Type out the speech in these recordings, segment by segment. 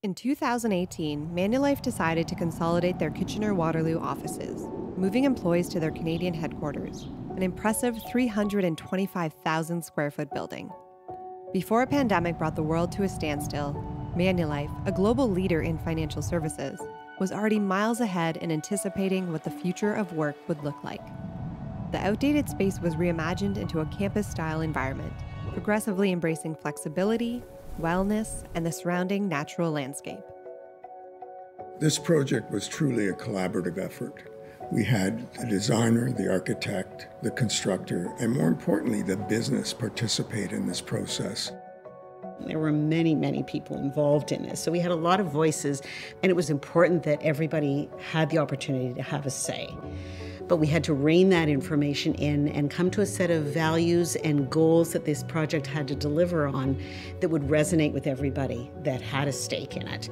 In 2018, Manulife decided to consolidate their Kitchener-Waterloo offices, moving employees to their Canadian headquarters, an impressive 325,000 square foot building. Before a pandemic brought the world to a standstill, Manulife, a global leader in financial services, was already miles ahead in anticipating what the future of work would look like. The outdated space was reimagined into a campus-style environment, progressively embracing flexibility, wellness, and the surrounding natural landscape. This project was truly a collaborative effort. We had the designer, the architect, the constructor, and more importantly, the business participate in this process. There were many, many people involved in this, so we had a lot of voices, and it was important that everybody had the opportunity to have a say. But we had to rein that information in and come to a set of values and goals that this project had to deliver on that would resonate with everybody that had a stake in it.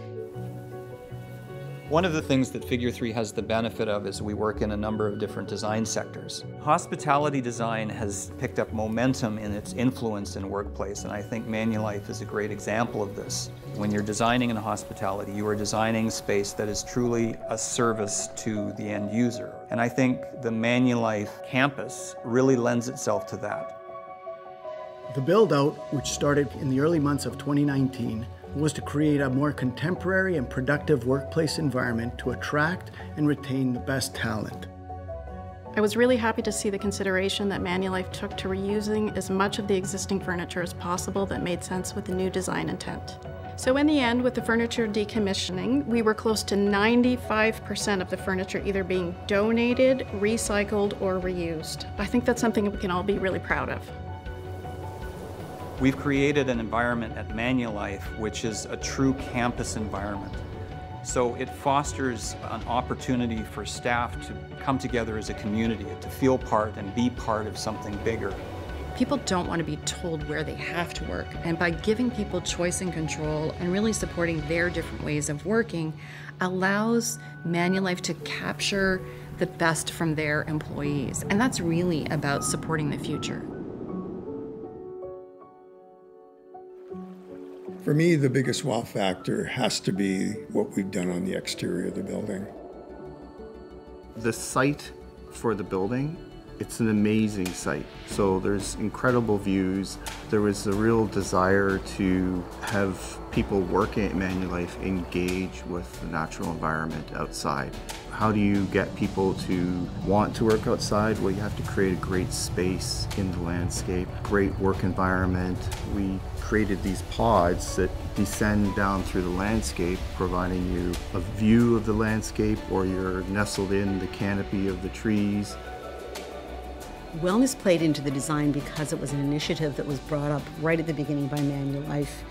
One of the things that Figure 3 has the benefit of is we work in a number of different design sectors. Hospitality design has picked up momentum in its influence in workplace, and I think Manulife is a great example of this. When you're designing in hospitality, you are designing space that is truly a service to the end user. And I think the Manulife campus really lends itself to that. The build-out, which started in the early months of 2019, was to create a more contemporary and productive workplace environment to attract and retain the best talent. I was really happy to see the consideration that Manulife took to reusing as much of the existing furniture as possible that made sense with the new design intent. So in the end, with the furniture decommissioning, we were close to 95% of the furniture either being donated, recycled, or reused. I think that's something we can all be really proud of. We've created an environment at Manulife which is a true campus environment. So it fosters an opportunity for staff to come together as a community, to feel part and be part of something bigger. People don't want to be told where they have to work, and by giving people choice and control and really supporting their different ways of working allows Manulife to capture the best from their employees. And that's really about supporting the future. For me, the biggest wow factor has to be what we've done on the exterior of the building. The site for the building, it's an amazing site. So there's incredible views. There was a real desire to have people working at Manulife engage with the natural environment outside. How do you get people to want to work outside? Well, you have to create a great space in the landscape, great work environment. We created these pods that descend down through the landscape, providing you a view of the landscape, or you're nestled in the canopy of the trees. Wellness played into the design because it was an initiative that was brought up right at the beginning by Manulife.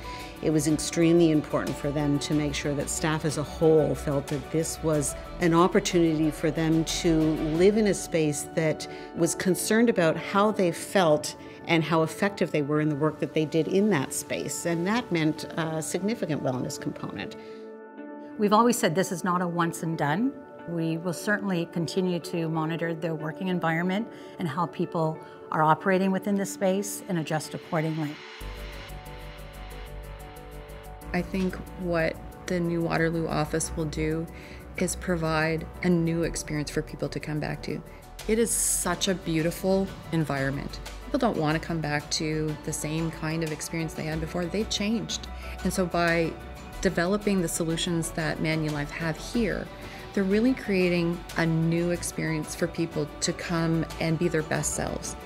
It was extremely important for them to make sure that staff as a whole felt that this was an opportunity for them to live in a space that was concerned about how they felt and how effective they were in the work that they did in that space. And that meant a significant wellness component. We've always said this is not a once and done. We will certainly continue to monitor the working environment and how people are operating within the space and adjust accordingly. I think what the new Waterloo office will do is provide a new experience for people to come back to. It is such a beautiful environment. People don't want to come back to the same kind of experience they had before. They've changed. And so by developing the solutions that Manulife have here, they're really creating a new experience for people to come and be their best selves.